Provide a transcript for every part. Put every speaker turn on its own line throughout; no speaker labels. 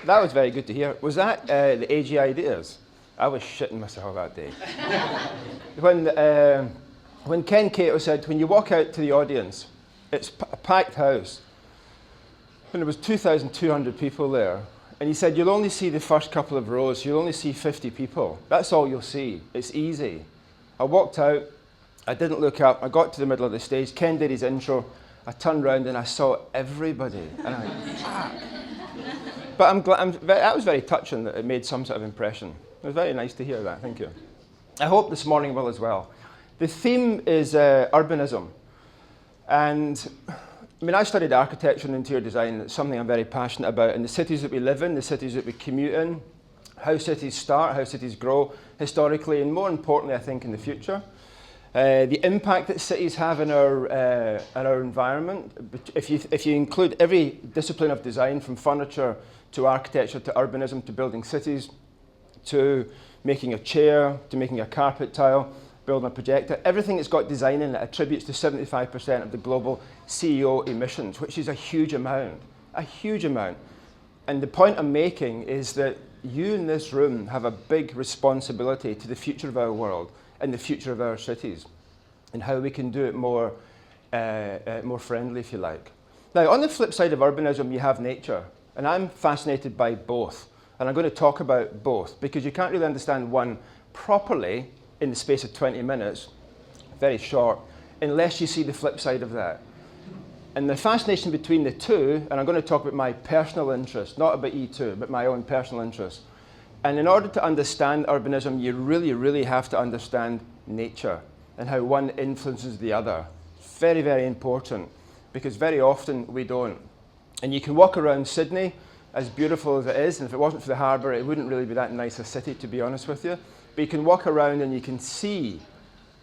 That was very good to hear. Was that the AG Ideas? I was shitting myself that day. When Ken Cato said, when you walk out to the audience, it's a packed house, and there was 2,200 people there, and he said, you'll only see the first couple of rows, you'll only see 50 people. That's all you'll see. It's easy. I walked out, I didn't look up, I got to the middle of the stage, Ken did his intro, I turned around and I saw everybody, and I went, fuck. But I'm glad, that was very touching that it made some sort of impression. It was very nice to hear that, thank you. I hope this morning will as well. The theme is urbanism. And I mean, I studied architecture and interior design. It's something I'm very passionate about. And the cities that we live in, the cities that we commute in, how cities start, how cities grow historically, and more importantly, I think, in the future. The impact that cities have in our environment. If you include every discipline of design, from furniture to architecture to urbanism to building cities, to making a chair, to making a carpet tile, building a projector, everything that's got design in it attributes to 75% of the global CEO emissions, which is a huge amount, a huge amount. And the point I'm making is that you in this room have a big responsibility to the future of our world and the future of our cities, and how we can do it more friendly, if you like. Now, on the flip side of urbanism, you have nature, and I'm fascinated by both. And I'm going to talk about both, because you can't really understand one properly in the space of 20 minutes, very short, unless you see the flip side of that. And the fascination between the two, and I'm going to talk about my personal interest, not about E-2, but my own personal interest. And in order to understand urbanism, you really, really have to understand nature and how one influences the other. Very, very important, because very often we don't. And you can walk around Sydney, as beautiful as it is, and if it wasn't for the harbour, it wouldn't really be that nice a city, to be honest with you. But you can walk around and you can see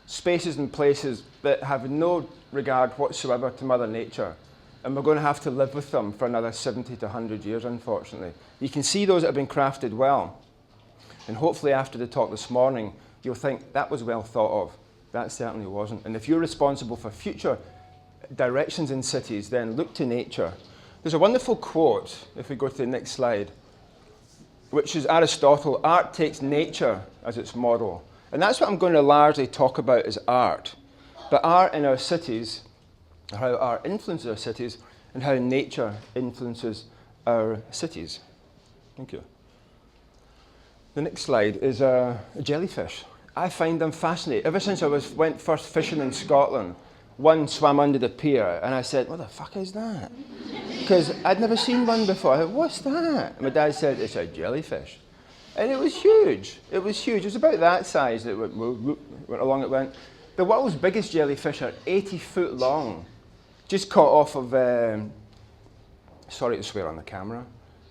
spaces and places that have no regard whatsoever to Mother Nature. And we're going to have to live with them for another 70 to 100 years, unfortunately. You can see those that have been crafted well. And hopefully after the talk this morning, you'll think, that was well thought of. That certainly wasn't. And if you're responsible for future directions in cities, then look to nature. There's a wonderful quote, if we go to the next slide, which is Aristotle: art takes nature as its model. And that's what I'm going to largely talk about, is art. But art in our cities, how art influences our cities, and how nature influences our cities. Thank you. The next slide is a jellyfish. I find them fascinating. Ever since I went first fishing in Scotland, one swam under the pier, and I said, what the fuck is that? Because I'd never seen one before. I said, what's that? And my dad said, it's a jellyfish. And it was huge. It was huge. It was about that size. It went along it went. The world's biggest jellyfish are 80 foot long. Just caught off of, sorry to swear on the camera,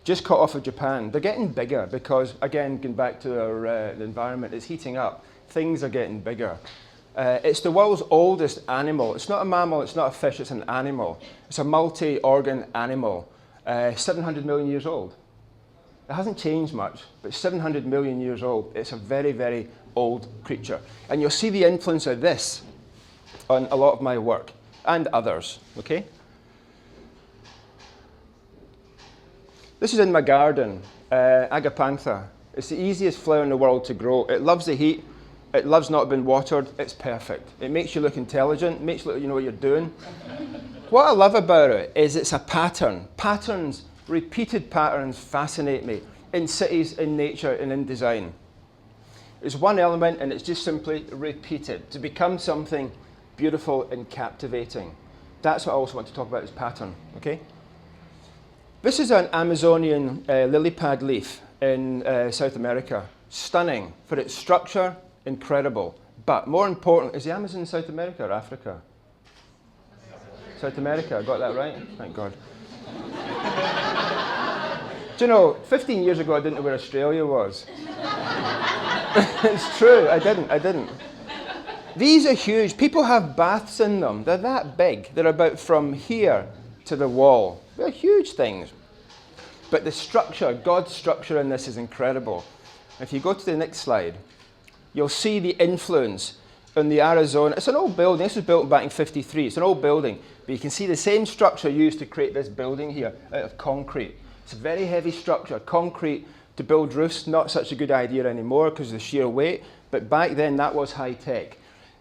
just caught off of Japan. They're getting bigger because, again, going back to our, the environment, it's heating up. Things are getting bigger. It's the world's oldest animal. It's not a mammal, it's not a fish, it's an animal. It's a multi-organ animal, 700 million years old. It hasn't changed much, but 700 million years old. It's a very, very old creature. And you'll see the influence of this on a lot of my work, and others, okay? This is in my garden, Agapanthus. It's the easiest flower in the world to grow. It loves the heat. It loves not being watered. It's perfect. It makes you look intelligent. It makes you look like you know what you're doing. What I love about it is it's a pattern. Patterns, repeated patterns, fascinate me in cities, in nature, and in design. It's one element, and it's just simply repeated to become something beautiful and captivating. That's what I also want to talk about, is pattern. Okay. This is an Amazonian lily pad leaf in South America. Stunning for its structure. Incredible. But more important, is the Amazon in South America or Africa? South America, I got that right? Thank God. Do you know, 15 years ago I didn't know where Australia was. It's true, I didn't. These are huge. People have baths in them. They're that big. They're about from here to the wall. They're huge things. But the structure, God's structure in this is incredible. If you go to the next slide, you'll see the influence in the Arizona. It's an old building. This was built back in '53. It's an old building. But you can see the same structure used to create this building here out of concrete. It's a very heavy structure. Concrete to build roofs, not such a good idea anymore because of the sheer weight, but back then that was high tech.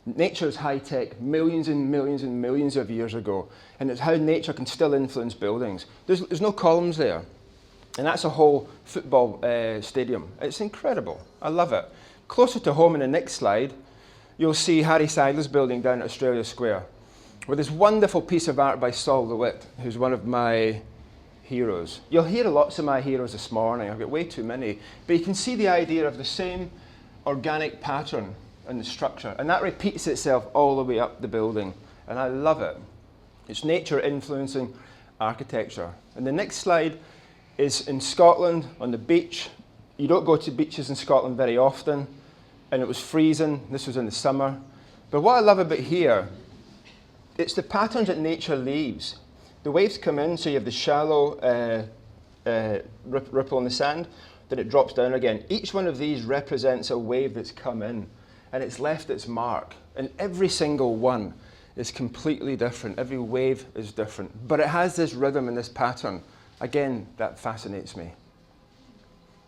Nature's high tech millions and millions and millions of years ago, and it's how nature can still influence buildings. There's no columns there, and that's a whole football stadium. It's incredible. I love it. Closer to home in the next slide, you'll see Harry Seidler's building down at Australia Square, with this wonderful piece of art by Saul DeWitt, who's one of my heroes. You'll hear lots of my heroes this morning. I've got way too many. But you can see the idea of the same organic pattern in the structure. And that repeats itself all the way up the building. And I love it. It's nature influencing architecture. And the next slide is in Scotland on the beach. You don't go to beaches in Scotland very often. And it was freezing. This was in the summer. But what I love about here, it's the patterns that nature leaves. The waves come in, so you have the shallow ripple in the sand, then it drops down again. Each one of these represents a wave that's come in, and it's left its mark. And every single one is completely different. Every wave is different. But it has this rhythm and this pattern. Again, that fascinates me.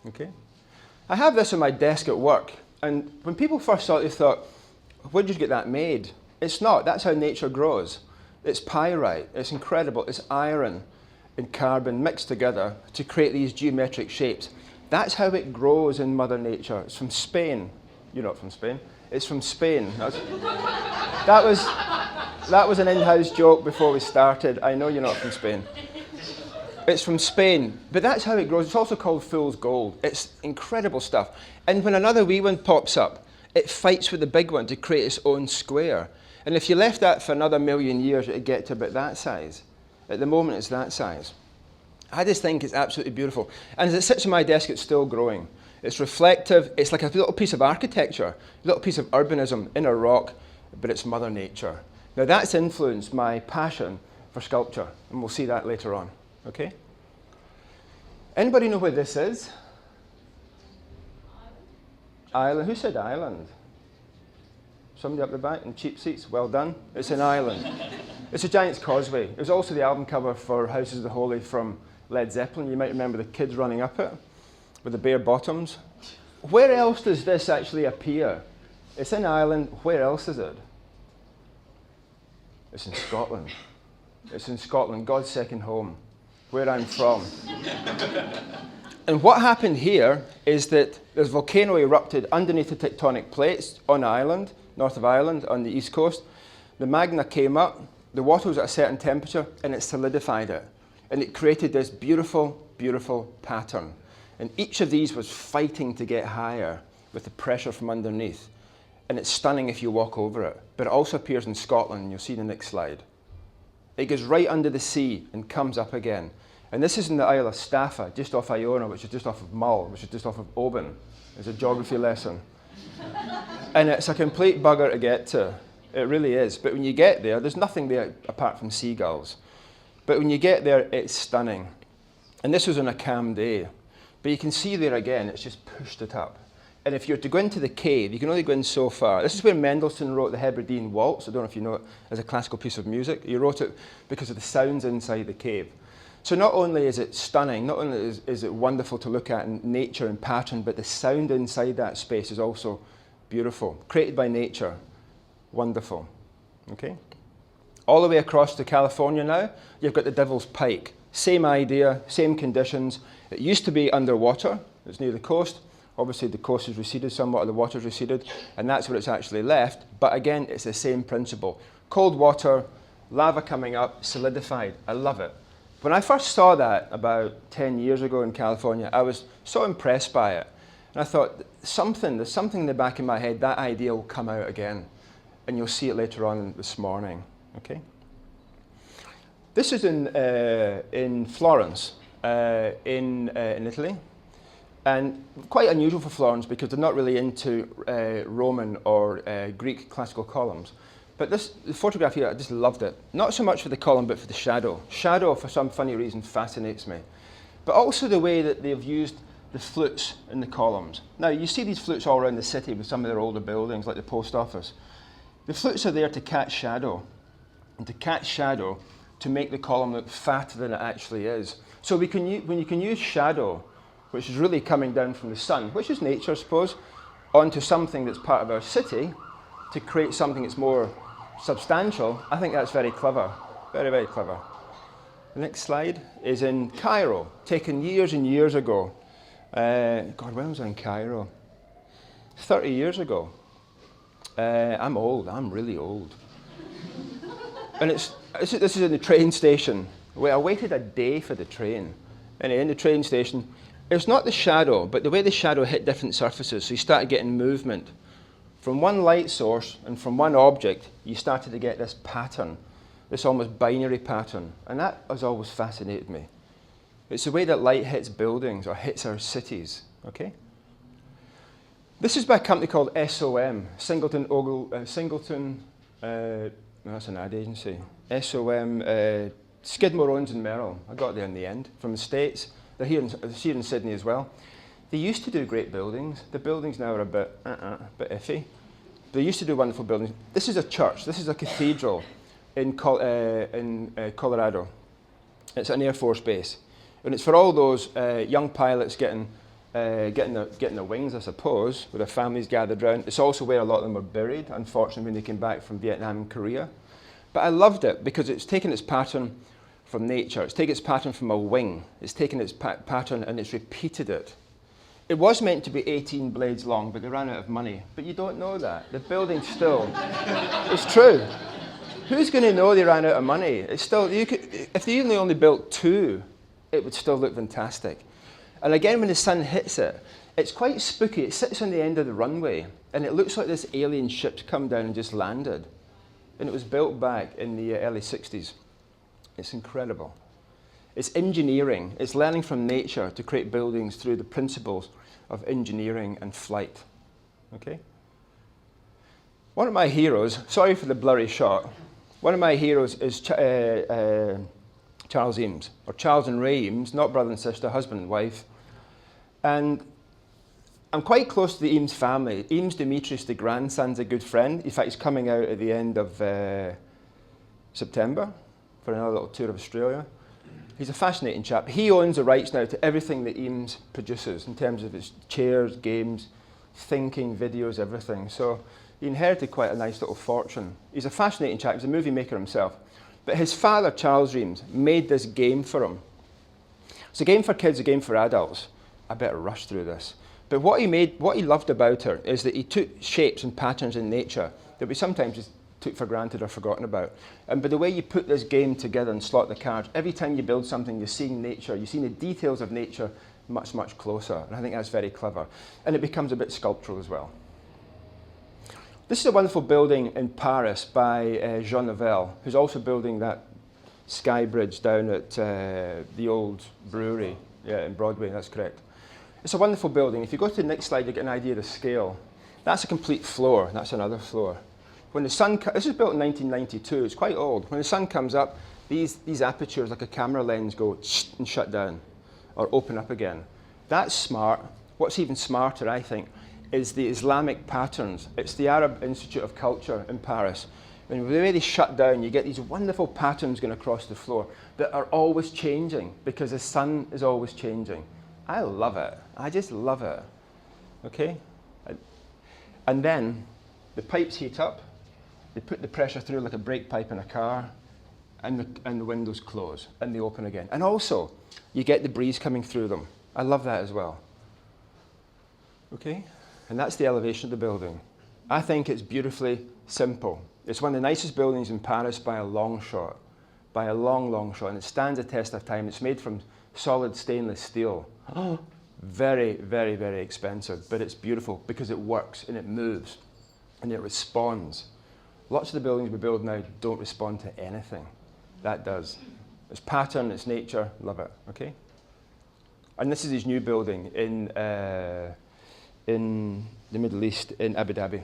Okay? I have this on my desk at work, and when people first saw it, they thought, where did you get that made? It's not. That's how nature grows. It's pyrite, it's incredible, it's iron and carbon mixed together to create these geometric shapes. That's how it grows in Mother Nature. It's from Spain. You're not from Spain. It's from Spain. That was an in-house joke before we started. I know you're not from Spain. It's from Spain, but that's how it grows. It's also called fool's gold. It's incredible stuff. And when another wee one pops up, it fights with the big one to create its own square. And if you left that for another million years, it would get to about that size. At the moment, it's that size. I just think it's absolutely beautiful. And as it sits on my desk, it's still growing. It's reflective. It's like a little piece of architecture, a little piece of urbanism in a rock, but it's Mother Nature. Now, that's influenced my passion for sculpture, and we'll see that later on. Okay? Anybody know where this is? Ireland. Who said Ireland? Somebody up the back in cheap seats, well done. It's an island. It's a Giant's Causeway. It was also the album cover for Houses of the Holy from Led Zeppelin. You might remember the kids running up it with the bare bottoms. Where else does this actually appear? It's in Ireland. Where else is it? It's in Scotland. It's in Scotland, God's second home, where I'm from. And what happened here is that this volcano erupted underneath the tectonic plates on Ireland, north of Ireland, on the east coast. The magma came up, the water was at a certain temperature, and it solidified it. And it created this beautiful, beautiful pattern. And each of these was fighting to get higher with the pressure from underneath. And it's stunning if you walk over it. But it also appears in Scotland, and you'll see the next slide. It goes right under the sea and comes up again. And this is in the Isle of Staffa, just off Iona, which is just off of Mull, which is just off of Oban. It's a geography lesson. And it's a complete bugger to get to. It really is. But when you get there, there's nothing there apart from seagulls. But when you get there, it's stunning. And this was on a calm day. But you can see there again, it's just pushed it up. And if you're to go into the cave, you can only go in so far. This is where Mendelssohn wrote the Hebridean Waltz. I don't know if you know it as a classical piece of music. He wrote it because of the sounds inside the cave. So not only is it stunning, not only is it wonderful to look at in nature and pattern, but the sound inside that space is also beautiful. Created by nature. Wonderful. Okay? All the way across to California now, you've got the Devil's Pike. Same idea, same conditions. It used to be underwater. It's near the coast. Obviously, the coast has receded somewhat, or the water's receded, and that's where it's actually left. But again, it's the same principle. Cold water, lava coming up, solidified. I love it. When I first saw that about 10 years ago in California, I was so impressed by it. And I thought, there's something in the back of my head, that idea will come out again. And you'll see it later on this morning. Okay? This is in Florence, in Italy. And quite unusual for Florence because they're not really into Roman or Greek classical columns. But the photograph here, I just loved it. Not so much for the column, but for the shadow. Shadow, for some funny reason, fascinates me. But also the way that they've used the flutes in the columns. Now, you see these flutes all around the city with some of their older buildings, like the post office. The flutes are there to catch shadow. And to catch shadow, to make the column look fatter than it actually is. So when you can use shadow, which is really coming down from the sun, which is nature, I suppose, onto something that's part of our city to create something that's more substantial, I think that's very clever. Very, very clever. The next slide is in Cairo, taken years and years ago. God, when was I in Cairo? 30 years ago. I'm old, I'm really old. And this is in the train station. I waited a day for the train. And in the train station, it's not the shadow, but the way the shadow hit different surfaces. So you started getting movement. From one light source and from one object, you started to get this pattern, this almost binary pattern. And that has always fascinated me. It's the way that light hits buildings or hits our cities, okay? This is by a company called SOM, that's an ad agency. SOM, Skidmore, Owens and Merrill. I got there in the end, from the States. They're here in Sydney as well. They used to do great buildings. The buildings now are a bit iffy. They used to do wonderful buildings. This is a church. This is a cathedral in Colorado. It's an Air Force base. And it's for all those young pilots getting their wings, I suppose, with their families gathered around. It's also where a lot of them were buried, unfortunately, when they came back from Vietnam and Korea. But I loved it because it's taken its pattern from nature. It's taken its pattern from a wing. It's taken its pattern and it's repeated it. It was meant to be 18 blades long, but they ran out of money. But you don't know that. The building still, it's true. Who's going to know they ran out of money? It's still, if they only built 2, it would still look fantastic. And again, when the sun hits it, it's quite spooky. It sits on the end of the runway, and it looks like this alien ship's come down and just landed. And it was built back in the early 60s. It's incredible. It's engineering. It's learning from nature to create buildings through the principles of engineering and flight. Okay? One of my heroes, sorry for the blurry shot, one of my heroes is Charles Eames, or Charles and Ray Eames, not brother and sister, husband and wife. And I'm quite close to the Eames family. Eames Demetrius, the grandson's a good friend. In fact, he's coming out at the end of September for another little tour of Australia. He's a fascinating chap. He owns the rights now to everything that Eames produces in terms of his chairs, games, thinking, videos, everything. So he inherited quite a nice little fortune. He's a fascinating chap. He's a movie maker himself. But his father, Charles Eames, made this game for him. It's a game for kids, a game for adults. I better rush through this. But what he loved about her is that he took shapes and patterns in nature that we sometimes just took for granted or forgotten about. And by the way you put this game together and slot the cards, every time you build something, you're seeing nature, you're seeing the details of nature much, much closer. And I think that's very clever. And it becomes a bit sculptural as well. This is a wonderful building in Paris by Jean Nouvel, who's also building that sky bridge down at the old brewery in Broadway, that's correct. It's a wonderful building. If you go to the next slide, you get an idea of the scale. That's a complete floor. That's another floor. When the sun, this was built in 1992. It's quite old. When the sun comes up, these apertures, like a camera lens, go and shut down or open up again. That's smart. What's even smarter, I think, is the Islamic patterns. It's the Arab Institute of Culture in Paris. When the way they shut down, you get these wonderful patterns going across the floor that are always changing because the sun is always changing. I love it. I just love it. Okay? And then the pipes heat up. They put the pressure through like a brake pipe in a car, and the windows close, and they open again. And also, you get the breeze coming through them. I love that as well. Okay? And that's the elevation of the building. I think it's beautifully simple. It's one of the nicest buildings in Paris by a long shot. By a long, long shot. And it stands the test of time. It's made from solid stainless steel. Very, very, very expensive, but it's beautiful because it works and it moves and it responds. Lots of the buildings we build now don't respond to anything. That does. It's pattern, it's nature, love it, okay? And this is his new building in the Middle East, in Abu Dhabi.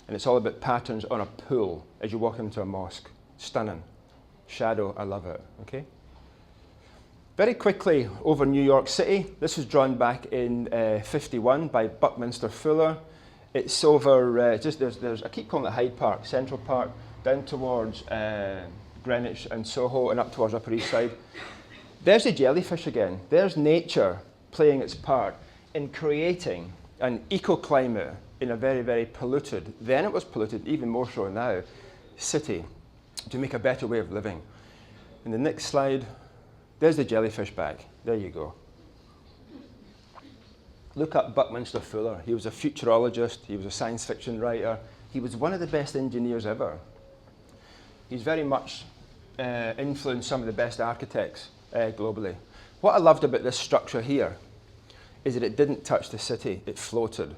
And it's all about patterns on a pool as you walk into a mosque. Stunning. Shadow, I love it, okay? Very quickly over New York City. This was drawn back in 51 by Buckminster Fuller. It's over, there's I keep calling it Hyde Park, Central Park, down towards Greenwich and Soho and up towards Upper East Side. There's the jellyfish again. There's nature playing its part in creating an ecoclimate in a very, very polluted, then it was polluted, even more so now, city to make a better way of living. In the next slide, there's the jellyfish back. There you go. Look up Buckminster Fuller. He was a futurologist. He was a science fiction writer. He was one of the best engineers ever. He's very much influenced some of the best architects globally. What I loved about this structure here is that it didn't touch the city. It floated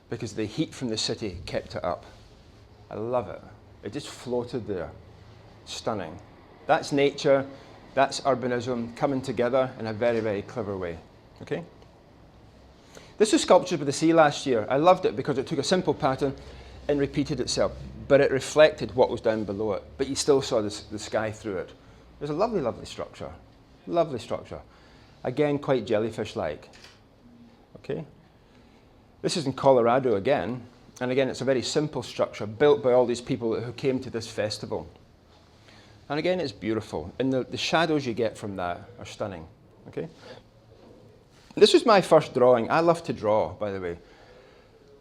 because the heat from the city kept it up. I love it. It just floated there. Stunning. That's nature. That's urbanism coming together in a very, very clever way. Okay? This was Sculptures by the Sea last year. I loved it because it took a simple pattern and repeated itself, but it reflected what was down below it. But you still saw the sky through it. It was a lovely, lovely structure. Lovely structure. Again, quite jellyfish-like. Okay? This is in Colorado again, and again, it's a very simple structure built by all these people who came to this festival. And again, it's beautiful, and the shadows you get from that are stunning. Okay? This was my first drawing. I love to draw, by the way.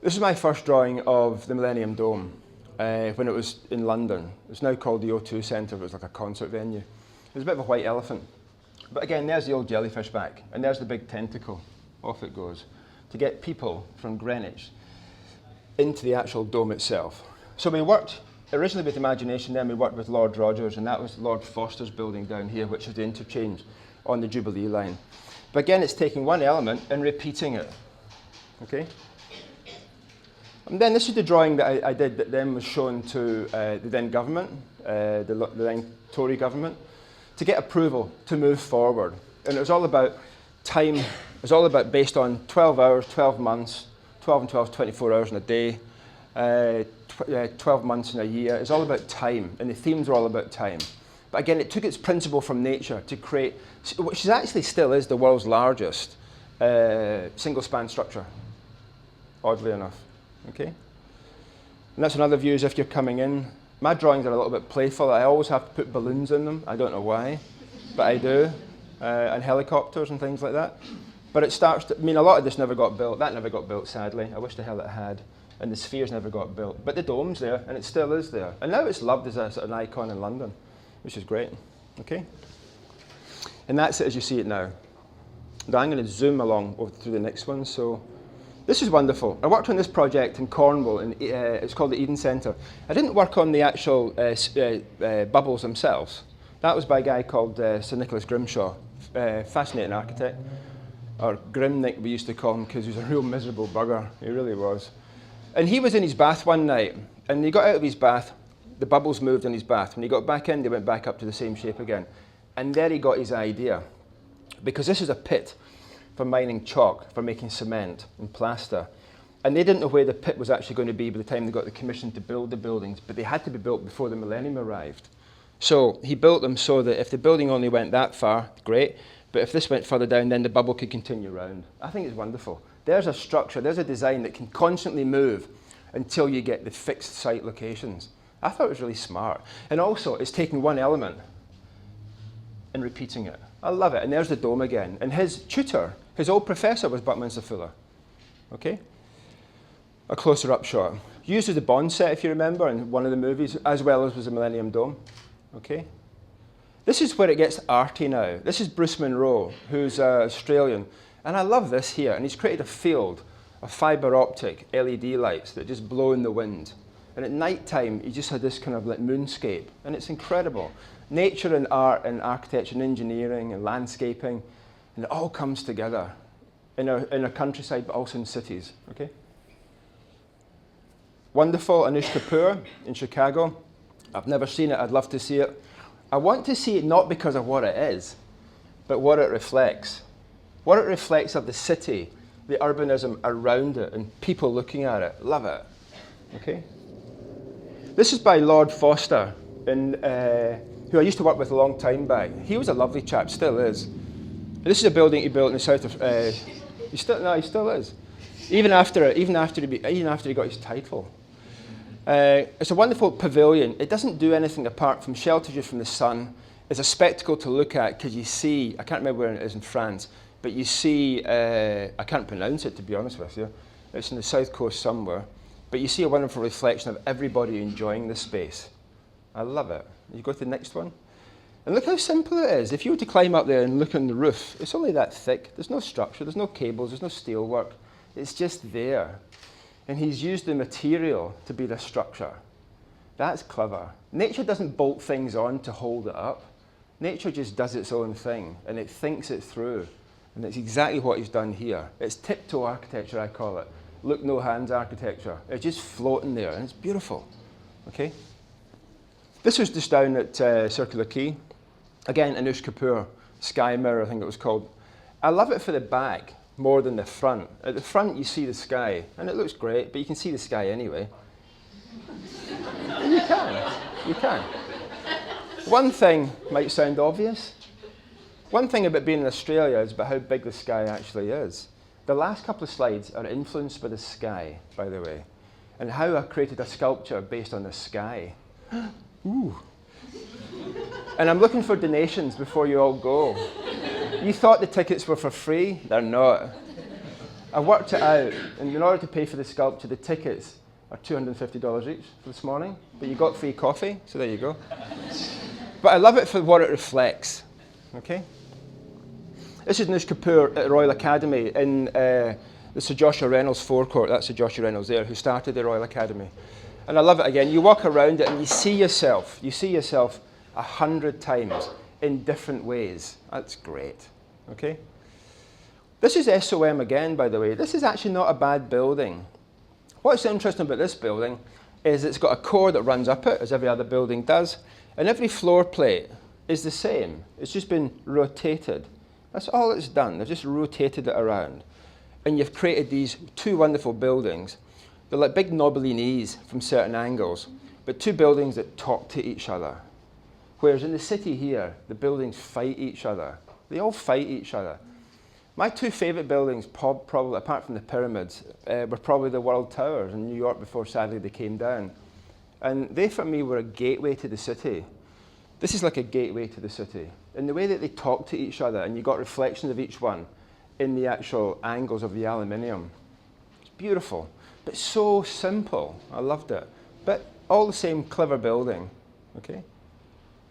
This is my first drawing of the Millennium Dome when it was in London. It's now called the E-2 Centre. It was like a concert venue. It was a bit of a white elephant. But again, there's the old jellyfish back, and there's the big tentacle. Off it goes, to get people from Greenwich into the actual dome itself. So we worked originally with imagination, then we worked with Lord Rogers, and that was Lord Foster's building down here, which is the interchange on the Jubilee line. But again, it's taking one element and repeating it. Okay? And then this is the drawing that I did that then was shown to the then government, the then Tory government, to get approval to move forward. And it was all about time. It was all about based on 12 hours, 12 months, 12 and 12, 24 hours in a day, 12 months in a year. It's all about time, and the themes were all about time. But again, it took its principle from nature to create, which actually still is the world's largest single-span structure, oddly enough. Okay? And that's another view as if you're coming in. My drawings are a little bit playful. I always have to put balloons in them. I don't know why, but I do. And helicopters and things like that. But it starts to, I mean, a lot of this never got built. That never got built, sadly. I wish the hell it had. And the spheres never got built. But the dome's there, and it still is there. And now it's loved as a sort of an icon in London, which is great. Okay? And that's it as you see it now. Now I'm going to zoom along over through the next one. So this is wonderful. I worked on this project in Cornwall, and it's called the Eden Centre. I didn't work on the actual bubbles themselves. That was by a guy called Sir Nicholas Grimshaw, fascinating architect. Or Grimnick, we used to call him, because he was a real miserable bugger. He really was. And he was in his bath one night, and he got out of his bath, the bubbles moved in his bath. When he got back in, they went back up to the same shape again. And there he got his idea. Because this is a pit for mining chalk, for making cement and plaster. And they didn't know where the pit was actually going to be by the time they got the commission to build the buildings, but they had to be built before the millennium arrived. So he built them so that if the building only went that far, great. But if this went further down, then the bubble could continue round. I think it's wonderful. There's a structure, there's a design that can constantly move until you get the fixed site locations. I thought it was really smart. And also, it's taking one element and repeating it. I love it. And there's the dome again. And his tutor, his old professor, was Buckminster Fuller. Okay? A closer up shot. Used as a Bond set, if you remember, in one of the movies, as well as was the Millennium Dome. Okay? This is where it gets arty now. This is Bruce Monroe, who's Australian. And I love this here. And he's created a field of fibre optic LED lights that just blow in the wind. And at night time, he just had this kind of like moonscape. And it's incredible. Nature and art and architecture and engineering and landscaping. And it all comes together in our countryside, but also in cities. Okay? Wonderful Anush Kapoor in Chicago. I've never seen it. I'd love to see it. I want to see it not because of what it is, but what it reflects. What it reflects of the city, the urbanism around it, and people looking at it. Love it. Okay? This is by Lord Foster, who I used to work with a long time back. He was a lovely chap, still is. This is a building he built in the south of. He still is. Even after he got his title. It's a wonderful pavilion. It doesn't do anything apart from shelter you from the sun. It's a spectacle to look at because you see, I can't remember where it is in France, but you see, I can't pronounce it to be honest with you. It's in the south coast somewhere. But you see a wonderful reflection of everybody enjoying the space. I love it. You go to the next one. And look how simple it is. If you were to climb up there and look on the roof, it's only that thick. There's no structure, there's no cables, there's no steel work. It's just there. And he's used the material to be the structure. That's clever. Nature doesn't bolt things on to hold it up. Nature just does its own thing, and it thinks it through. And it's exactly what he's done here. It's tiptoe architecture, I call it. Look no hands architecture. It's just floating there, and it's beautiful. Okay? This was just down at Circular Quay. Again, Anush Kapoor, Sky Mirror, I think it was called. I love it for the back more than the front. At the front, you see the sky, and it looks great, but you can see the sky anyway. And you can. One thing might sound obvious. One thing about being in Australia is about how big the sky actually is. The last couple of slides are influenced by the sky, by the way, and how I created a sculpture based on the sky. Ooh. And I'm looking for donations before you all go. You thought the tickets were for free? They're not. I worked it out, and in order to pay for the sculpture, the tickets are $250 each for this morning, but you got free coffee, so there you go. But I love it for what it reflects, okay? This is Anush Kapoor at Royal Academy in the Sir Joshua Reynolds forecourt. That's Sir Joshua Reynolds there, who started the Royal Academy. And I love it again. You walk around it and you see yourself 100 times in different ways. That's great, okay? This is SOM again, by the way. This is actually not a bad building. What's interesting about this building is it's got a core that runs up it, as every other building does, and every floor plate is the same. It's just been rotated. That's all it's done. They've just rotated it around. And you've created these two wonderful buildings. They're like big knobbly knees from certain angles, but two buildings that talk to each other. Whereas in the city here, the buildings fight each other. They all fight each other. My two favourite buildings, probably apart from the pyramids, were probably the World Towers in New York before sadly they came down. And they, for me, were a gateway to the city. This is like a gateway to the city. In the way that they talk to each other, and you got reflections of each one in the actual angles of the aluminium. It's beautiful, but so simple. I loved it. But all the same clever building, okay?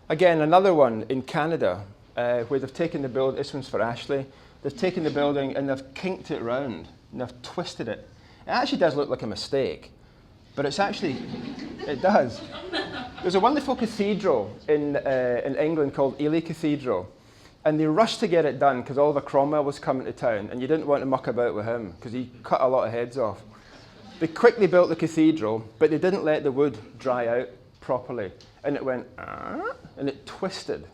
Again, another one in Canada, where they've taken the building, this one's for Ashley, they've taken the building and they've kinked it round, and they've twisted it. It actually does look like a mistake, but it's actually, it does. There's a wonderful cathedral in England called Ely Cathedral, and they rushed to get it done because Oliver Cromwell was coming to town, and you didn't want to muck about with him because he cut a lot of heads off. They quickly built the cathedral, but they didn't let the wood dry out properly, and it went, and it twisted.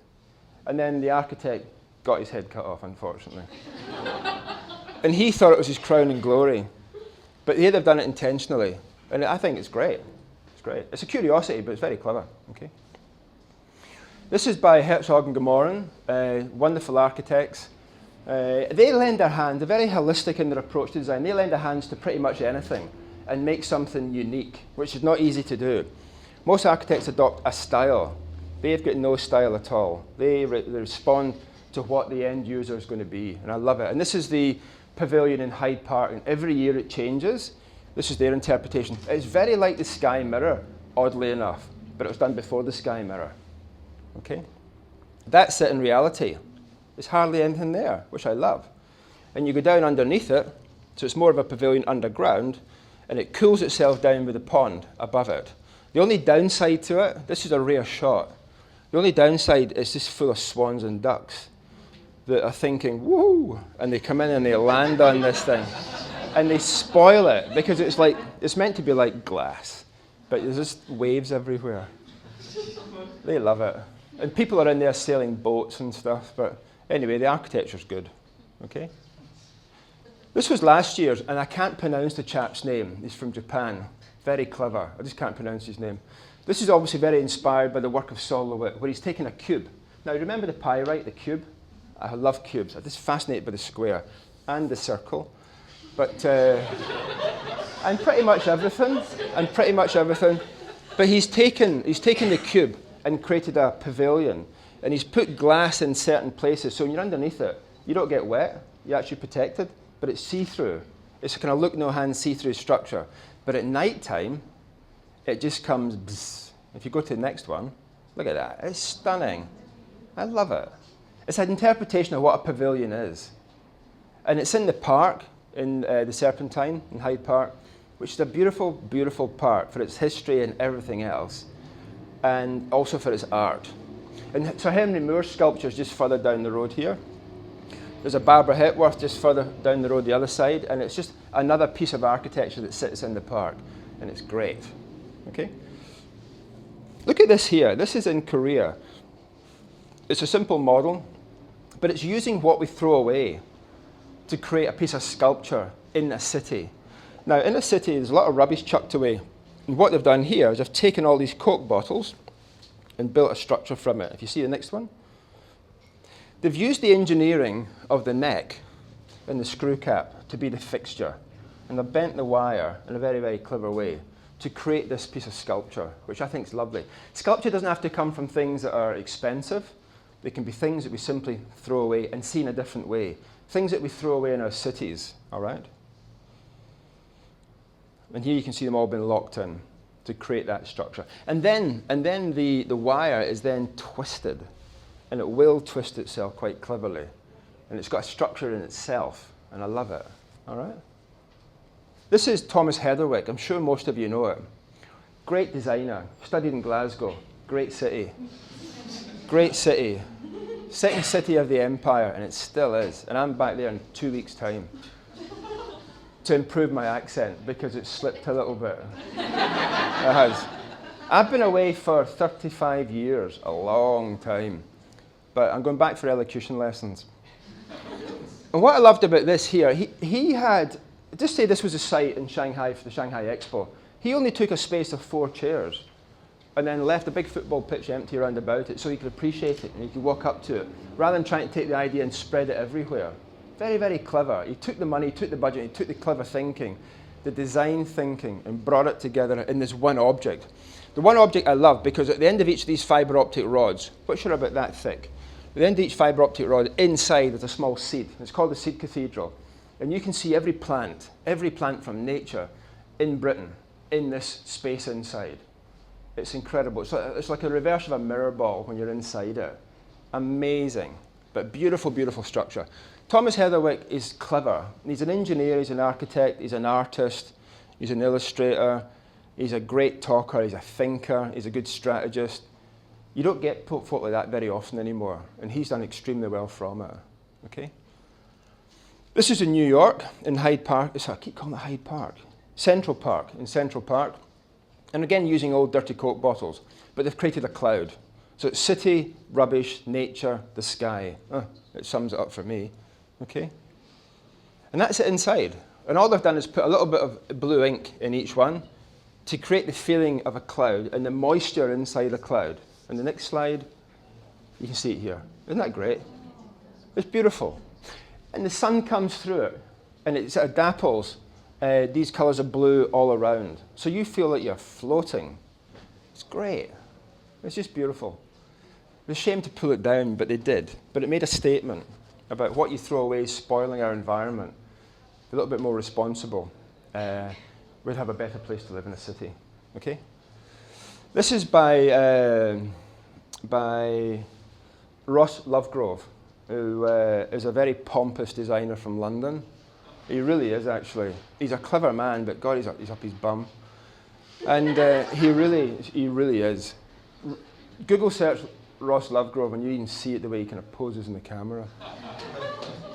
And then the architect got his head cut off, unfortunately. And he thought it was his crown and glory. But they'd have done it intentionally. And I think it's great. It's great. It's a curiosity, but it's very clever. Okay. This is by Herzog and Gomorron, wonderful architects. They lend their hand, they're very holistic in their approach to design. They lend their hands to pretty much anything and make something unique, which is not easy to do. Most architects adopt a style. They've got no style at all. They respond to what the end user is going to be, and I love it. And this is the pavilion in Hyde Park, and every year it changes. This is their interpretation. It's very like the Sky Mirror, oddly enough, but it was done before the Sky Mirror. Okay? That's it in reality. There's hardly anything there, which I love. And you go down underneath it, so it's more of a pavilion underground, and it cools itself down with a pond above it. The only downside to it, this is a rare shot, the only downside is just full of swans and ducks that are thinking, woo, and they come in and they land on this thing. And they spoil it, because it's meant to be like glass, but there's just waves everywhere. They love it. And people are in there sailing boats and stuff, but anyway, the architecture's good, okay? This was last year's, and I can't pronounce the chap's name. He's from Japan. Very clever. I just can't pronounce his name. This is obviously very inspired by the work of Sol LeWitt, where he's taken a cube. Now, remember the pyrite, the cube? I love cubes. I'm just fascinated by the square and the circle. But, and pretty much everything. But he's taken the cube and created a pavilion, and he's put glass in certain places, so when you're underneath it, you don't get wet, you're actually protected, but it's see-through. It's a kind of look-no-hand see-through structure. But at night time, it just comes bzz. If you go to the next one, look at that, it's stunning. I love it. It's an interpretation of what a pavilion is. And it's in the park, in the Serpentine, in Hyde Park, which is a beautiful, beautiful park for its history and everything else, and also for its art. And Sir Henry Moore's sculpture is just further down the road here. There's a Barbara Hepworth just further down the road the other side, and it's just another piece of architecture that sits in the park, and it's great. Okay? Look at this here. This is in Korea. It's a simple model, but it's using what we throw away to create a piece of sculpture in a city. Now, in a city, there's a lot of rubbish chucked away. And what they've done here is they've taken all these Coke bottles and built a structure from it. If you see the next one, they've used the engineering of the neck and the screw cap to be the fixture. And they've bent the wire in a very, very clever way to create this piece of sculpture, which I think is lovely. Sculpture doesn't have to come from things that are expensive. They can be things that we simply throw away and see in a different way. Things that we throw away in our cities, all right? And here you can see them all being locked in to create that structure. And then the wire is then twisted, and it will twist itself quite cleverly. And it's got a structure in itself, and I love it, all right? This is Thomas Heatherwick. I'm sure most of you know it. Great designer, studied in Glasgow, great city. Great city. Second city of the empire, and it still is. And I'm back there in 2 weeks' time to improve my accent because it's slipped a little bit. It has. I've been away for 35 years, a long time. But I'm going back for elocution lessons. And what I loved about this here, he had, just say this was a site in Shanghai for the Shanghai Expo. He only took a space of 4 chairs and then left a big football pitch empty around about it so he could appreciate it and he could walk up to it, rather than trying to take the idea and spread it everywhere. Very, very clever. He took the money, he took the budget, he took the clever thinking, the design thinking, and brought it together in this one object. The one object I love because at the end of each of these fibre optic rods, which are about that thick, at the end of each fibre optic rod, inside there's a small seed. It's called the Seed Cathedral. And you can see every plant from nature in Britain, in this space inside. It's incredible. It's like a reverse of a mirror ball when you're inside it. Amazing, but beautiful, beautiful structure. Thomas Heatherwick is clever. He's an engineer, he's an architect, he's an artist, he's an illustrator, he's a great talker, he's a thinker, he's a good strategist. You don't get folk like that very often anymore, and he's done extremely well from it. Okay? This is in New York, in Hyde Park. I keep calling it Hyde Park. Central Park, in Central Park. And again, using old dirty Coke bottles, but they've created a cloud. So it's city, rubbish, nature, the sky. It sums it up for me. Okay? And that's it inside. And all they've done is put a little bit of blue ink in each one to create the feeling of a cloud and the moisture inside the cloud. And the next slide, you can see it here. Isn't that great? It's beautiful. And the sun comes through it, and it sort of dapples these colours of blue all around. So you feel like you're floating. It's great. It's just beautiful. It's a shame to pull it down, but they did. But it made a statement about what you throw away is spoiling our environment. A little bit more responsible. We'd have a better place to live in the city. Okay? This is by Ross Lovegrove, who is a very pompous designer from London. He really is, actually. He's a clever man, but God, he's up his bum. And he really is. Google search Ross Lovegrove, and you even see it the way he kind of poses in the camera.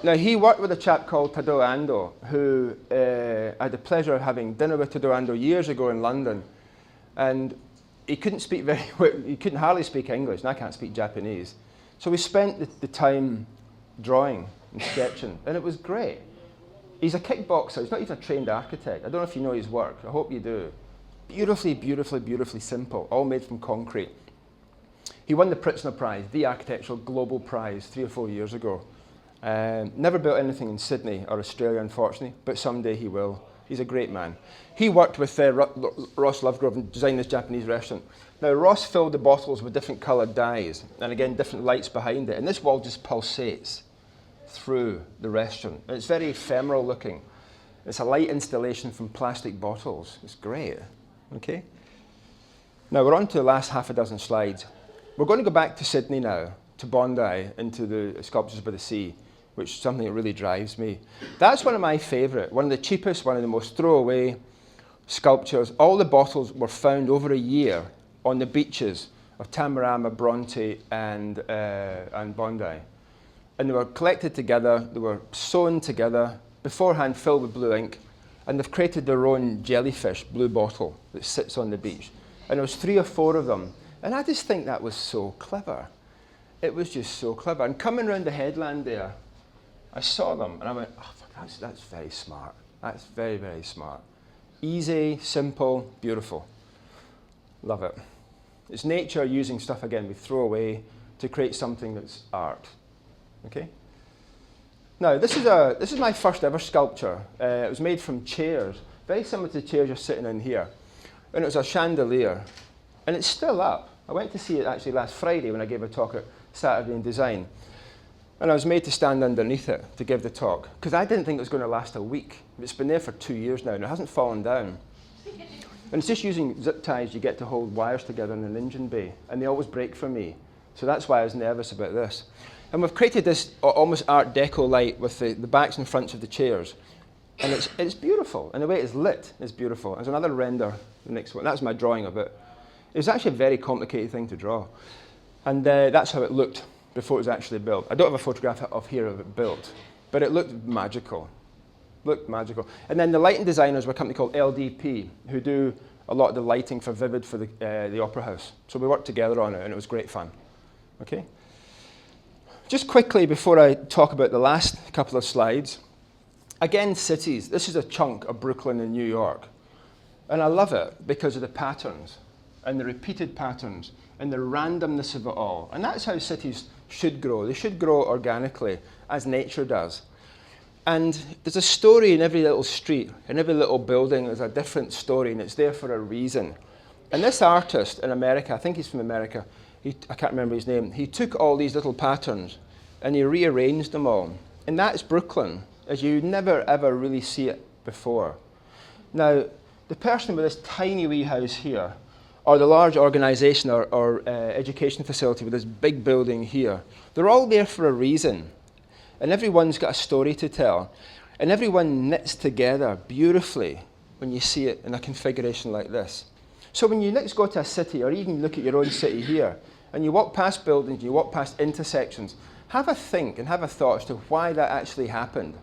Now, he worked with a chap called Tadao Ando, who I had the pleasure of having dinner with Tadao Ando years ago in London. And he couldn't speak he couldn't hardly speak English, and I can't speak Japanese. So we spent the time drawing and sketching, and it was great. He's a kickboxer, he's not even a trained architect. I don't know if you know his work, I hope you do. Beautifully, beautifully, beautifully simple, all made from concrete. He won the Pritzker Prize, the Architectural Global Prize, 3 or 4 years ago. Never built anything in Sydney or Australia, unfortunately, but someday he will. He's a great man. He worked with Ross Lovegrove and designed this Japanese restaurant. Now, Ross filled the bottles with different coloured dyes, and again, different lights behind it. And this wall just pulsates through the restaurant. And it's very ephemeral looking. It's a light installation from plastic bottles. It's great. Okay? Now, we're on to the last half a dozen slides. We're going to go back to Sydney now, to Bondi, into the Sculptures by the Sea, which is something that really drives me. That's one of my favourite, one of the cheapest, one of the most throwaway sculptures. All the bottles were found over a year on the beaches of Tamarama, Bronte, and Bondi. And they were collected together, they were sewn together, beforehand filled with blue ink, and they've created their own jellyfish blue bottle that sits on the beach. And there was 3 or 4 of them. And I just think that was so clever. It was just so clever. And coming around the headland there, I saw them and I went, oh, that's very smart. That's very, very smart. Easy, simple, beautiful. Love it. It's nature using stuff, again, we throw away to create something that's art. Okay? Now, this is my first ever sculpture. It was made from chairs, very similar to the chairs you're sitting in here. And it was a chandelier. And it's still up. I went to see it actually last Friday when I gave a talk at Saturday in Design. And I was made to stand underneath it to give the talk, because I didn't think it was going to last a week. It's been there for 2 years now, and it hasn't fallen down. And it's just using zip ties you get to hold wires together in an engine bay, and they always break for me. So that's why I was nervous about this. And we've created this almost Art Deco light with the backs and fronts of the chairs. And it's beautiful, and the way it's lit is beautiful. There's another render, the next one. That's my drawing of it. It was actually a very complicated thing to draw. And that's how it looked before it was actually built. I don't have a photograph of here of it built, but it looked magical. Looked magical. And then the lighting designers were a company called LDP, who do a lot of the lighting for Vivid for the Opera House. So we worked together on it, and it was great fun. Okay? Just quickly, before I talk about the last couple of slides, again, cities. This is a chunk of Brooklyn and New York. And I love it because of the patterns, and the repeated patterns, and the randomness of it all. And that's how cities should grow. They should grow organically, as nature does. And there's a story in every little street, in every little building. There's a different story, and it's there for a reason. And this artist in America, I think he's from America, I can't remember his name, he took all these little patterns, and he rearranged them all. And that's Brooklyn, as you never, ever really see it before. Now, the person with this tiny wee house here, or the large organisation or education facility with this big building here, they're all there for a reason. And everyone's got a story to tell. And everyone knits together beautifully when you see it in a configuration like this. So when you next go to a city, or even look at your own city here, and you walk past buildings, you walk past intersections, have a think and have a thought as to why that actually happened.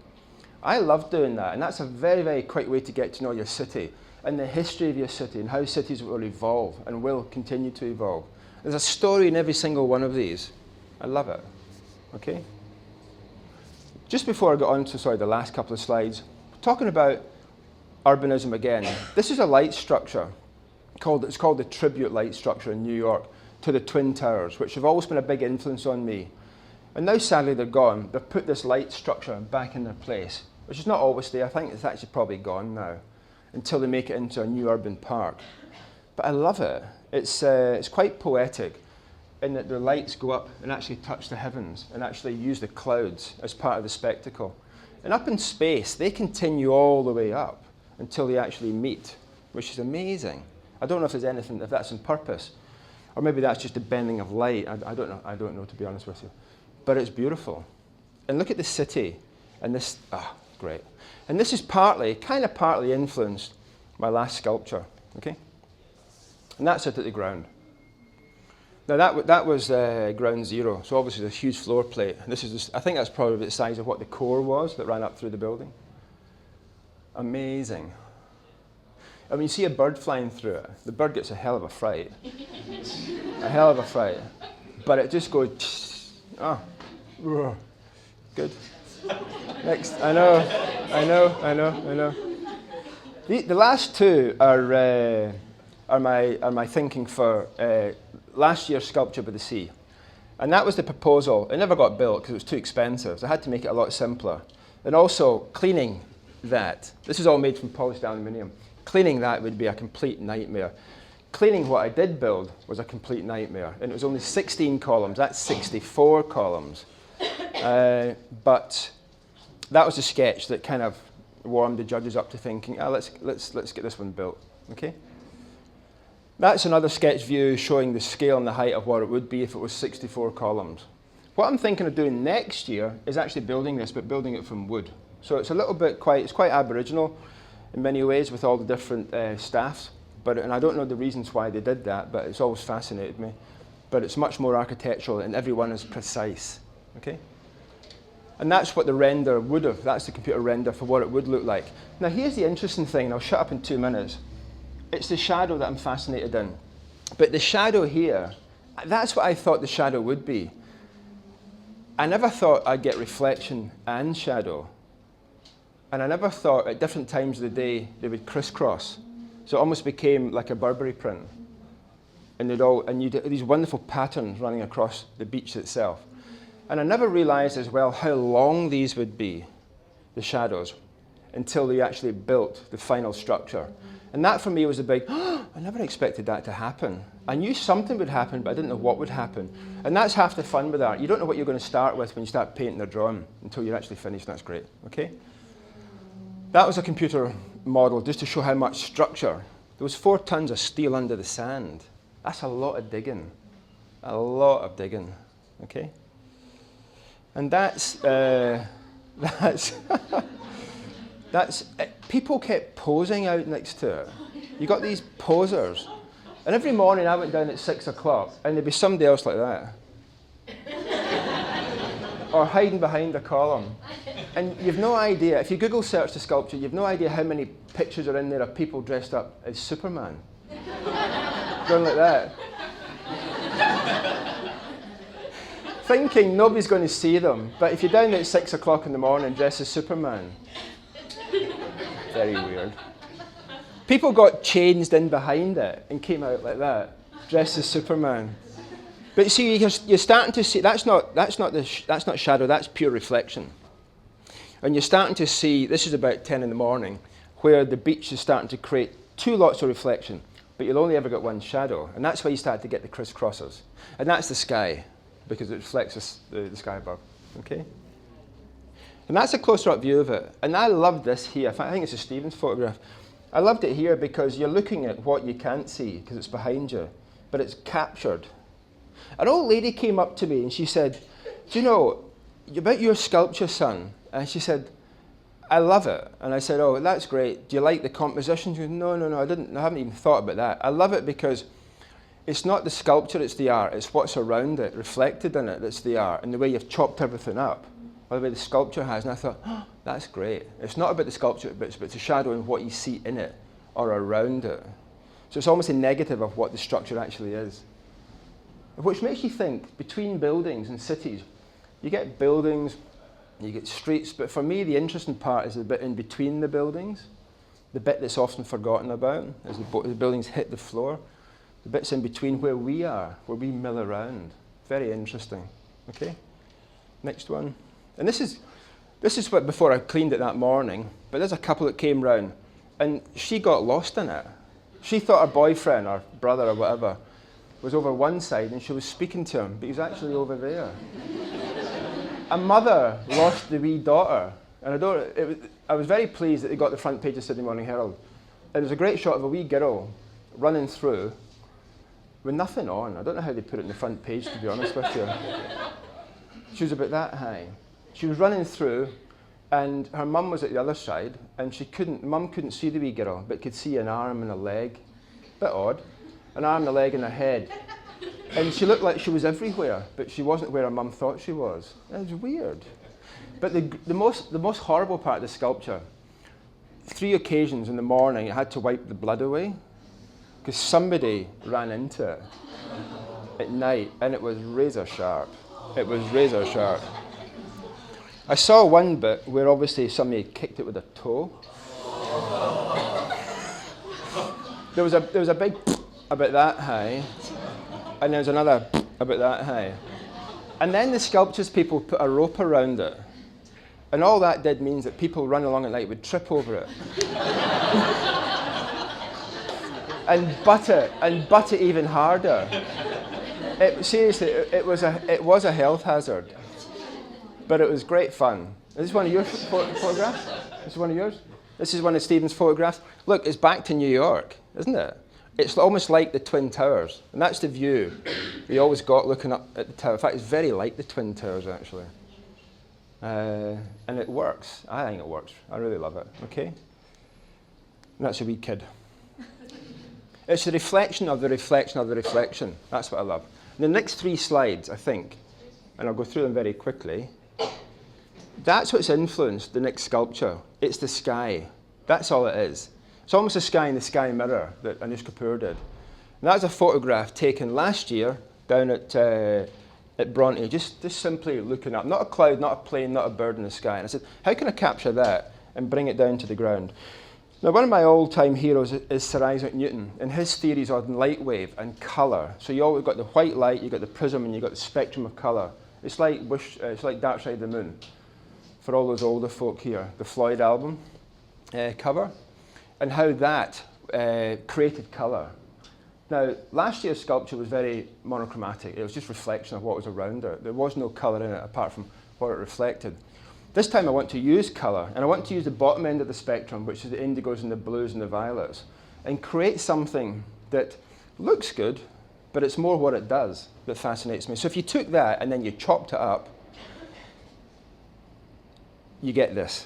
I love doing that, and that's a very, very quick way to get to know your city and the history of your city and how cities will evolve and will continue to evolve. There's a story in every single one of these. I love it. Okay? Just before I go on to, the last couple of slides, talking about urbanism again. This is a light structure. It's called the Tribute Light Structure in New York to the Twin Towers, which have always been a big influence on me. And now, sadly, they're gone. They've put this light structure back in their place, which is not always there. I think it's actually probably gone now, until they make it into a new urban park. But I love it. It's quite poetic in that the lights go up and actually touch the heavens and actually use the clouds as part of the spectacle. And up in space, they continue all the way up until they actually meet, which is amazing. I don't know if there's anything, if that's on purpose, or maybe that's just a bending of light. I don't know, to be honest with you. But it's beautiful. And look at the city, and this, great. And this is partly influenced my last sculpture, okay? And that's it at the ground. Now that was ground zero, so obviously there's a huge floor plate. This is I think that's probably the size of what the core was that ran up through the building. Amazing. I mean, you see a bird flying through it, the bird gets a hell of a fright. A hell of a fright. But it just goes, good. Next, I know. The last two are my thinking for last year's Sculpture by the Sea. And that was the proposal. It never got built because it was too expensive, so I had to make it a lot simpler. And also, cleaning that, this is all made from polished aluminium. Cleaning that would be a complete nightmare. Cleaning what I did build was a complete nightmare, and it was only 16 columns. That's 64 columns. But that was a sketch that kind of warmed the judges up to thinking, let's get this one built. Okay. That's another sketch view showing the scale and the height of what it would be if it was 64 columns. What I'm thinking of doing next year is actually building this, but building it from wood. So it's a little bit it's quite Aboriginal in many ways with all the different staffs. And I don't know the reasons why they did that, but it's always fascinated me. But it's much more architectural, and everyone is precise. Okay? And that's what the render would have. That's the computer render for what it would look like. Now here's the interesting thing, and I'll shut up in 2 minutes. It's the shadow that I'm fascinated in. But the shadow here, that's what I thought the shadow would be. I never thought I'd get reflection and shadow. And I never thought at different times of the day they would crisscross. So it almost became like a Burberry print. And you'd have these wonderful patterns running across the beach itself. And I never realized as well how long these would be, the shadows, until they actually built the final structure. And that for me was a big, I never expected that to happen. I knew something would happen, but I didn't know what would happen. And that's half the fun with art. You don't know what you're going to start with when you start painting or drawing until you're actually finished. That's great, okay? That was a computer model just to show how much structure. There was 4 tons of steel under the sand. That's a lot of digging. A lot of digging, okay? And that's people kept posing out next to it. You got these posers. And every morning I went down at 6 o'clock and there'd be somebody else like that. Or hiding behind a column. And you've no idea, if you Google search the sculpture, you've no idea how many pictures are in there of people dressed up as Superman. Going like that. Thinking nobody's going to see them, but if you're down at 6 o'clock in the morning dressed as Superman, very weird. People got changed in behind it and came out like that, dressed as Superman. But see, you're starting to see that's not shadow. That's pure reflection. And you're starting to see. This is about 10 in the morning, where the beach is starting to create 2 lots of reflection, but you'll only ever get 1 shadow, and that's why you start to get the crisscrossers. And that's the sky, because it reflects the sky above. Okay. And that's a closer-up view of it. And I love this here. I think it's a Stevens photograph. I loved it here because you're looking at what you can't see because it's behind you, but it's captured. An old lady came up to me and she said, do you know, about your sculpture, son? And she said, I love it. And I said, oh, that's great. Do you like the composition? She said, no, I haven't even thought about that. I love it because it's not the sculpture, it's the art. It's what's around it, reflected in it, that's the art. And the way you've chopped everything up. Or the way the sculpture has, and I thought, oh, that's great. It's not about the sculpture, but it's about the shadow and what you see in it or around it. So it's almost a negative of what the structure actually is. Which makes you think, between buildings and cities, you get buildings, you get streets, but for me the interesting part is the bit in between the buildings, the bit that's often forgotten about, as the buildings hit the floor, the bits in between where we are, where we mill around. Very interesting. Okay, next one. And this is what before I cleaned it that morning, but there's a couple that came round and she got lost in it. She thought her boyfriend or brother or whatever was over one side and she was speaking to him, but he was actually over there. A mother lost the wee daughter, and I was very pleased that they got the front page of Sydney Morning Herald. It was a great shot of a wee girl running through with nothing on. I don't know how they put it in the front page, to be honest with you. She was about that high. She was running through, and her mum was at the other side, and mum couldn't see the wee girl, but could see an arm and a leg. Bit odd. An arm, a leg, and a head. And she looked like she was everywhere, but she wasn't where her mum thought she was. It was weird. But the most horrible part of the sculpture, 3 occasions in the morning, it had to wipe the blood away, because somebody ran into it at night, and it was razor sharp. It was razor sharp. I saw one bit where obviously somebody kicked it with a toe. There was a big about that high, and there was another about that high. And then the sculptures people put a rope around it. And all that did means that people running along at night would trip over it. and butt it even harder. Seriously, it was a health hazard. But it was great fun. Is this one of your photographs? This is one of yours? This is one of Stephen's photographs. Look, it's back to New York, isn't it? It's almost like the Twin Towers. And that's the view we always got looking up at the tower. In fact, it's very like the Twin Towers, actually. And it works. I think it works. I really love it. Okay? And that's a wee kid. It's the reflection of the reflection of the reflection. That's what I love. And the next 3 slides, I think, and I'll go through them very quickly, that's what's influenced the next sculpture. It's the sky. That's all it is. It's almost a sky in the sky mirror that Anish Kapoor did. And that's a photograph taken last year down at Bronte, just simply looking up. Not a cloud, not a plane, not a bird in the sky. And I said, how can I capture that and bring it down to the ground? Now, one of my all-time heroes is Sir Isaac Newton, and his theories on light wave and colour. So you always got the white light, you got the prism, and you got the spectrum of colour. It's like Dark Side of the Moon for all those older folk here. The Floyd album cover, and how that created colour. Now, last year's sculpture was very monochromatic. It was just reflection of what was around it. There was no colour in it apart from what it reflected. This time I want to use colour, and I want to use the bottom end of the spectrum, which is the indigos and the blues and the violets, and create something that looks good, but it's more what it does that fascinates me. So if you took that and then you chopped it up, you get this.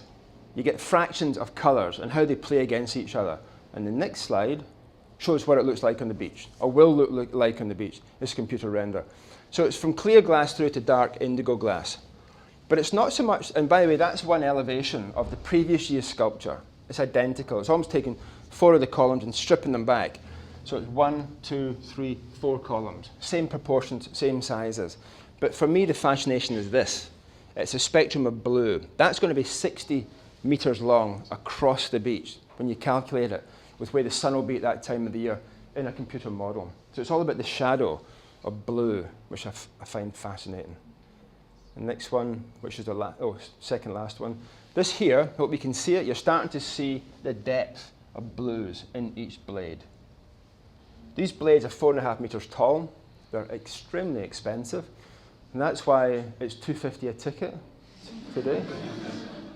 You get fractions of colours and how they play against each other. And the next slide shows what it looks like on the beach, or will look like on the beach, this computer render. So it's from clear glass through to dark indigo glass. But it's not so much, and by the way, that's one elevation of the previous year's sculpture. It's identical. It's almost taking 4 of the columns and stripping them back. So it's 1, 2, 3, 4 columns. Same proportions, same sizes. But for me, the fascination is this. It's a spectrum of blue. That's going to be 60 meters long across the beach when you calculate it with where the sun will be at that time of the year in a computer model. So it's all about the shadow of blue, which I find fascinating. The next one, which is the second last one. This here, hope you can see it, you're starting to see the depth of blues in each blade. These blades are 4.5 meters tall. They're extremely expensive. And that's why it's $2.50 a ticket today.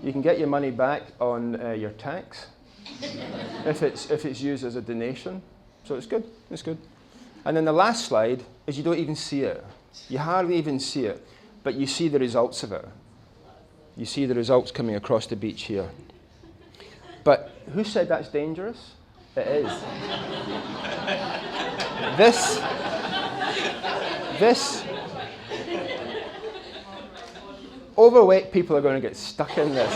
You can get your money back on your tax if it's used as a donation. So it's good, it's good. And then the last slide is you don't even see it. You hardly even see it, but you see the results of it. You see the results coming across the beach here. But who said that's dangerous? It is. This overweight people are going to get stuck in this.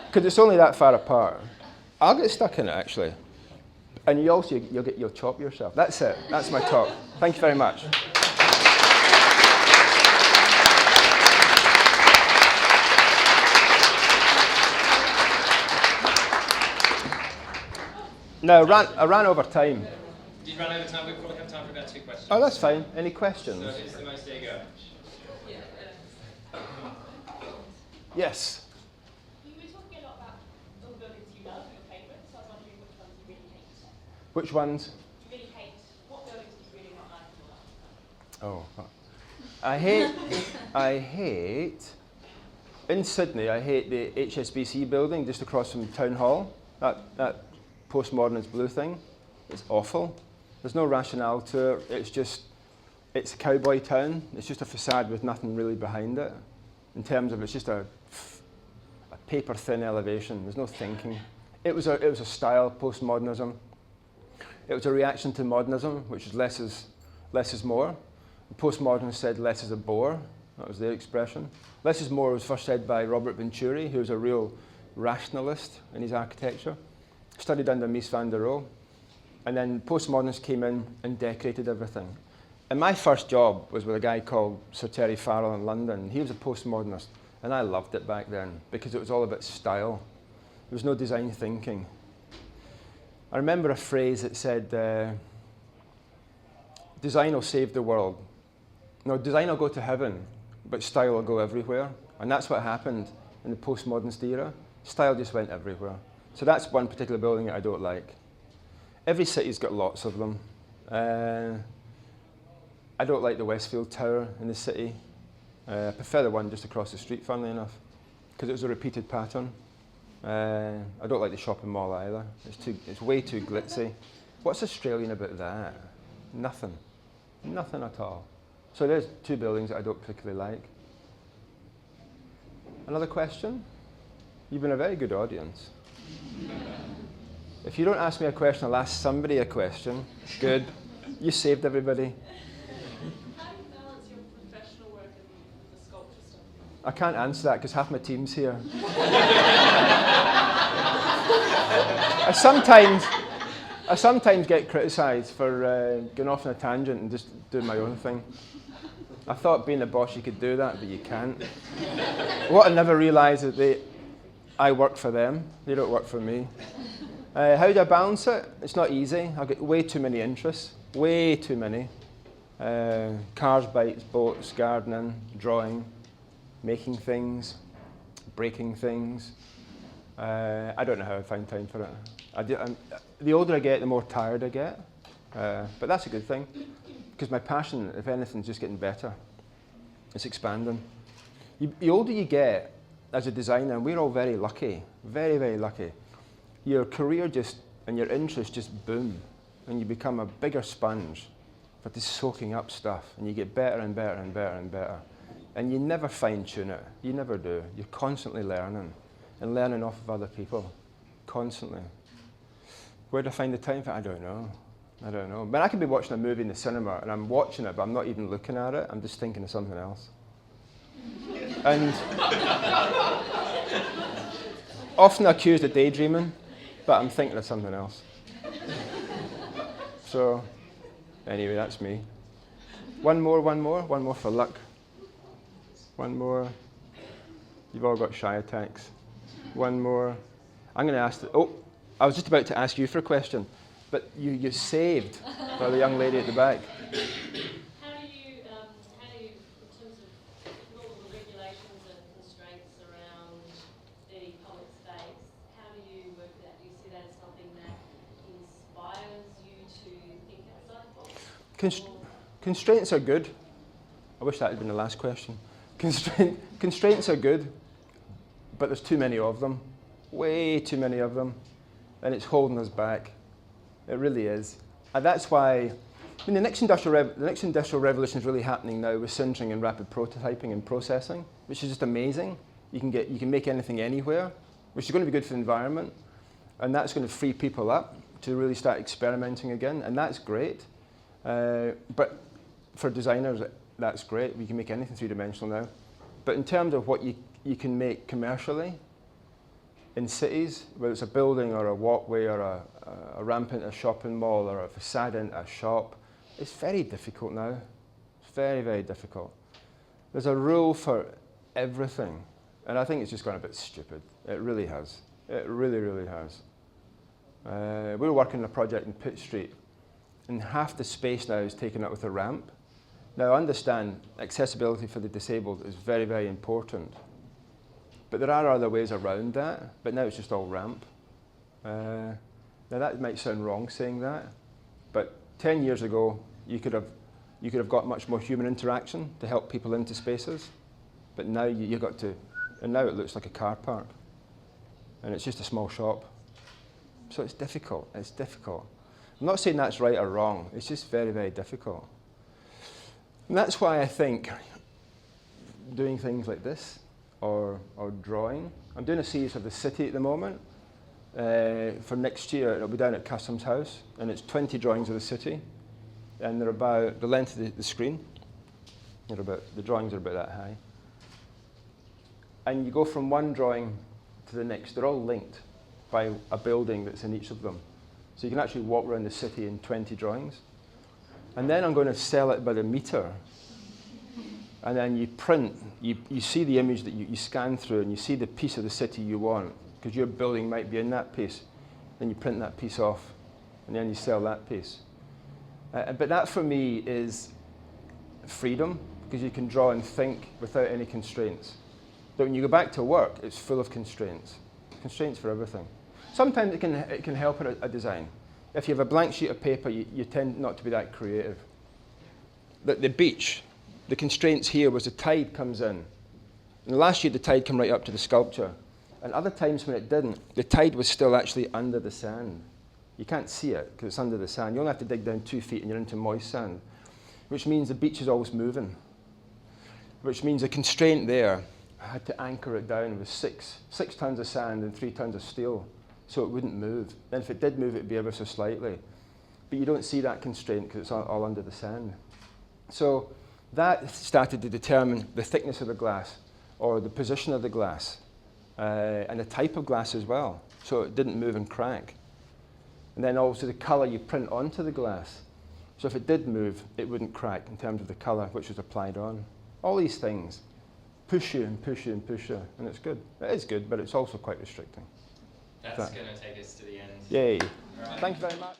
Because it's only that far apart. I'll get stuck in it, actually. And you'll chop yourself. That's it. That's my talk. Thank you very much. Now, I ran over time.
Did you run over time? We probably have time for about 2 questions.
Oh, that's fine. Any questions?
So here's the most, there you go.
Yes.
You were talking a lot about all the buildings you love, your favourites, so I was wondering which ones you really hate.
Which ones?
You really hate. What buildings do you really not like and love?
I hate, in Sydney, I hate the HSBC building just across from Town Hall. That postmodernist blue thing. It's awful. There's no rationale to it. It's a cowboy town. It's just a facade with nothing really behind it. In terms of it's just a paper-thin elevation. There's no thinking. It was a style, postmodernism. It was a reaction to modernism, which is less is more. The postmodernists said less is a bore. That was their expression. Less is more was first said by Robert Venturi, who was a real rationalist in his architecture. Studied under Mies van der Rohe. And then postmodernists came in and decorated everything. And my first job was with a guy called Sir Terry Farrell in London. He was a postmodernist, and I loved it back then because it was all about style. There was no design thinking. I remember a phrase that said, design will save the world. No, design will go to heaven, but style will go everywhere. And that's what happened in the postmodernist era. Style just went everywhere. So that's one particular building that I don't like. Every city's got lots of them. I don't like the Westfield Tower in the city. I prefer the one just across the street, funnily enough, because it was a repeated pattern. I don't like the shopping mall either. It's way too glitzy. What's Australian about that? Nothing. Nothing at all. So there's two buildings that I don't particularly like. Another question? You've been a very good audience. If you don't ask me a question, I'll ask somebody a question. Good. You saved everybody.
How do you balance your professional work and the sculpture stuff?
I can't answer that because half my team's here. I sometimes get criticised for going off on a tangent and just doing my own thing. I thought being a boss you could do that, but you can't. What I never realised is that I work for them, they don't work for me. How do I balance it? It's not easy. I've got way too many interests, way too many. Cars, bikes, boats, gardening, drawing, making things, breaking things. I don't know how I find time for it. The older I get, the more tired I get. But that's a good thing, because my passion, if anything, is just getting better. It's expanding. The older you get as a designer, and we're all very lucky, very, very lucky, your career and your interests just boom, and you become a bigger sponge for just soaking up stuff, and you get better and better and better and better. And you never fine-tune it. You never do. You're constantly learning, and learning off of other people, constantly. Where do I find the time for it? I don't know. I don't know. But I could be watching a movie in the cinema, and I'm watching it, but I'm not even looking at it. I'm just thinking of something else. And often accused of daydreaming, but I'm thinking of something else. So, anyway, that's me. One more for luck. One more. You've all got shy attacks. One more. I'm going to ask. I was just about to ask you for a question, but you saved by the young lady at the back.
How do you, in terms of all the regulations and constraints around the public space, how do you work with that? Do you see that as something that inspires you to think outside the box?
Constraints are good. I wish that had been the last question. Constraints are good, but there's too many of them, way too many of them, and it's holding us back. It really is. And that's why the next industrial revolution is really happening now with sintering and rapid prototyping and processing, which is just amazing. You can make anything anywhere, which is going to be good for the environment, and that's going to free people up to really start experimenting again, and that's great. But for designers, that's great. We can make anything three-dimensional now. But in terms of what you can make commercially in cities, whether it's a building or a walkway or a ramp into a shopping mall or a facade into a shop, it's very difficult now. It's very, very difficult. There's a rule for everything, and I think it's just gone a bit stupid. It really has. It really, really has. We were working on a project in Pitt Street, and half the space now is taken up with a ramp. Now, I understand accessibility for the disabled is very, very important, but there are other ways around that, but now it's just all ramp. Now, that might sound wrong saying that, but 10 years ago, you could have got much more human interaction to help people into spaces, but now you've got to, and now it looks like a car park, and it's just a small shop. So it's difficult. It's difficult. I'm not saying that's right or wrong. It's just very, very difficult. And that's why I think doing things like this or drawing. I'm doing a series of the city at the moment. For next year, it'll be down at Customs House, and it's 20 drawings of the city, and they're about the length of the screen. The drawings are about that high. And you go from one drawing to the next. They're all linked by a building that's in each of them. So you can actually walk around the city in 20 drawings. And then I'm going to sell it by the meter. And then you print, you see the image that you scan through, and you see the piece of the city you want, because your building might be in that piece. Then you print that piece off, and then you sell that piece. But that for me is freedom, because you can draw and think without any constraints. But when you go back to work, it's full of constraints. Constraints for everything. Sometimes it can help a design. If you have a blank sheet of paper, you tend not to be that creative. The beach, the constraints here was the tide comes in. And last year the tide came right up to the sculpture. And other times when it didn't, the tide was still actually under the sand. You can't see it because it's under the sand. You only have to dig down 2 feet and you're into moist sand, which means the beach is always moving, which means the constraint there, I had to anchor it down with six tons of sand and 3 tons of steel so it wouldn't move. Then if it did move, it would be ever so slightly. But you don't see that constraint because it's all under the sand. So that started to determine the thickness of the glass or the position of the glass and the type of glass as well, so it didn't move and crack. And then also the colour you print onto the glass. So if it did move, it wouldn't crack in terms of the colour which was applied on. All these things push you and push you and push you, and it's good. It is good, but it's also quite restricting.
That's going to take us to the end.
Yay.
Right.
Thank you very much.